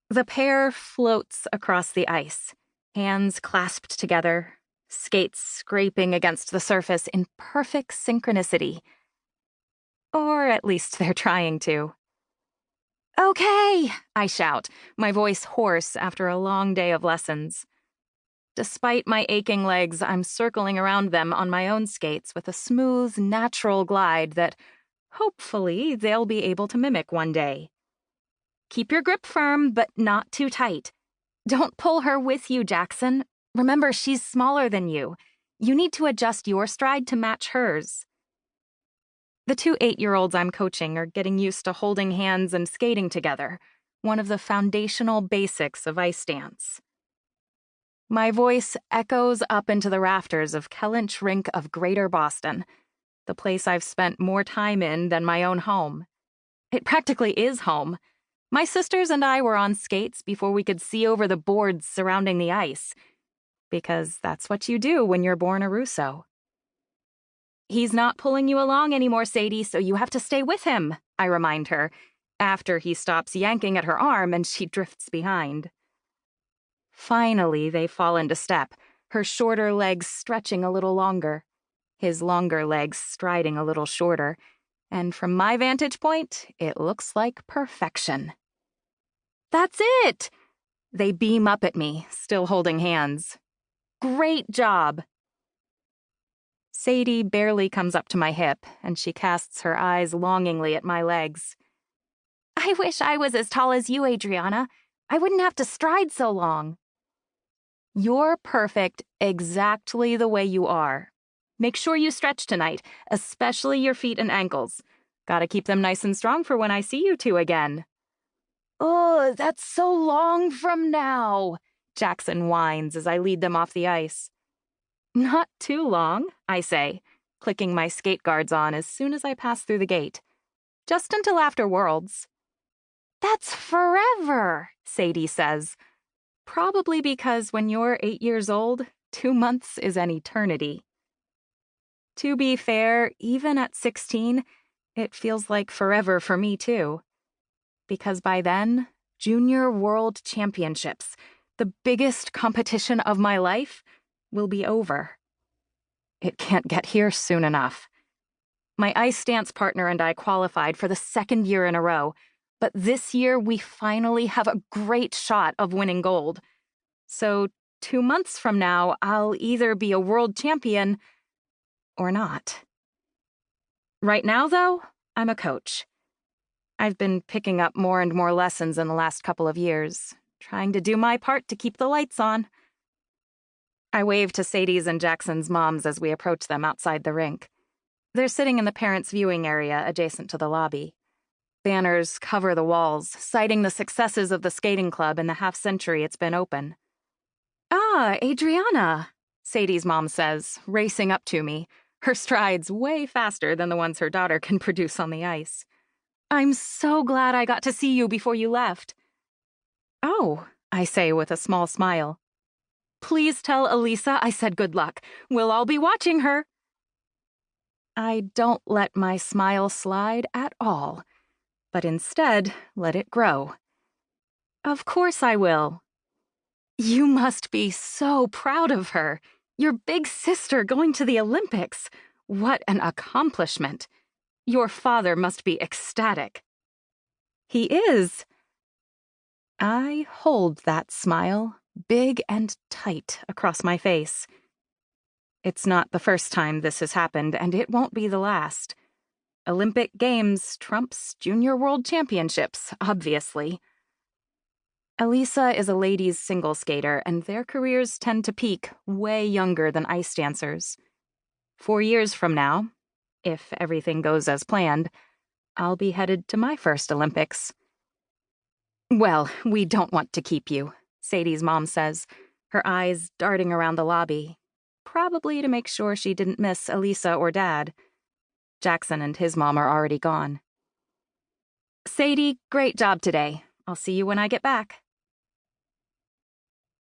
The pair floats across the ice, hands clasped together, skates scraping against the surface in perfect synchronicity. Or at least they're trying to. "Okay," I shout, my voice hoarse after a long day of lessons. Despite my aching legs, I'm circling around them on my own skates with a smooth, natural glide that, hopefully, they'll be able to mimic one day. Keep your grip firm, but not too tight. Don't pull her with you, Jackson. Remember, she's smaller than you. You need to adjust your stride to match hers. The two 8-year-olds I'm coaching are getting used to holding hands and skating together, one of the foundational basics of ice dance. My voice echoes up into the rafters of Kellynch Rink of Greater Boston, the place I've spent more time in than my own home. It practically is home. My sisters and I were on skates before we could see over the boards surrounding the ice, because that's what you do when you're born a Russo. "He's not pulling you along anymore, Sadie, so you have to stay with him," I remind her, after he stops yanking at her arm and she drifts behind. Finally, they fall into step, her shorter legs stretching a little longer, his longer legs striding a little shorter, and from my vantage point, it looks like perfection. "That's it!" They beam up at me, still holding hands. "Great job!" Sadie barely comes up to my hip, and she casts her eyes longingly at my legs. "I wish I was as tall as you, Adriana. I wouldn't have to stride so long." "You're perfect exactly the way you are. Make sure you stretch tonight, especially your feet and ankles. Gotta keep them nice and strong for when I see you two again." "Oh, that's so long from now," Jackson whines as I lead them off the ice. "Not too long," I say, clicking my skate guards on as soon as I pass through the gate. "Just until after Worlds." "That's forever," Sadie says. Probably because when you're 8 years old, 2 months is an eternity. To be fair, even at 16, it feels like forever for me too. Because by then, Junior World Championships, the biggest competition of my life, will be over. It can't get here soon enough. My ice dance partner and I qualified for the 2nd year in a row, but this year we finally have a great shot of winning gold. So 2 months from now, I'll either be a world champion or not. Right now, though, I'm a coach. I've been picking up more and more lessons in the last couple of years, trying to do my part to keep the lights on. I wave to Sadie's and Jackson's moms as we approach them outside the rink. They're sitting in the parents' viewing area adjacent to the lobby. Banners cover the walls, citing the successes of the skating club in the half-century it's been open. "Ah, Adriana," Sadie's mom says, racing up to me, her strides way faster than the ones her daughter can produce on the ice. "I'm so glad I got to see you before you left." "Oh," I say with a small smile. "Please tell Elisa I said good luck. We'll all be watching her." I don't let my smile slide at all, but instead let it grow. "Of course I will." "You must be so proud of her. Your big sister going to the Olympics. What an accomplishment. Your father must be ecstatic." "He is." I hold that smile, big and tight, across my face. It's not the first time this has happened, and it won't be the last. Olympic Games trumps Junior World Championships, obviously. Elisa is a ladies' single skater, and their careers tend to peak way younger than ice dancers. 4 years from now, if everything goes as planned, I'll be headed to my first Olympics. "Well, we don't want to keep you," Sadie's mom says, her eyes darting around the lobby, probably to make sure she didn't miss Elisa or Dad. Jackson and his mom are already gone. "Sadie, great job today. I'll see you when I get back."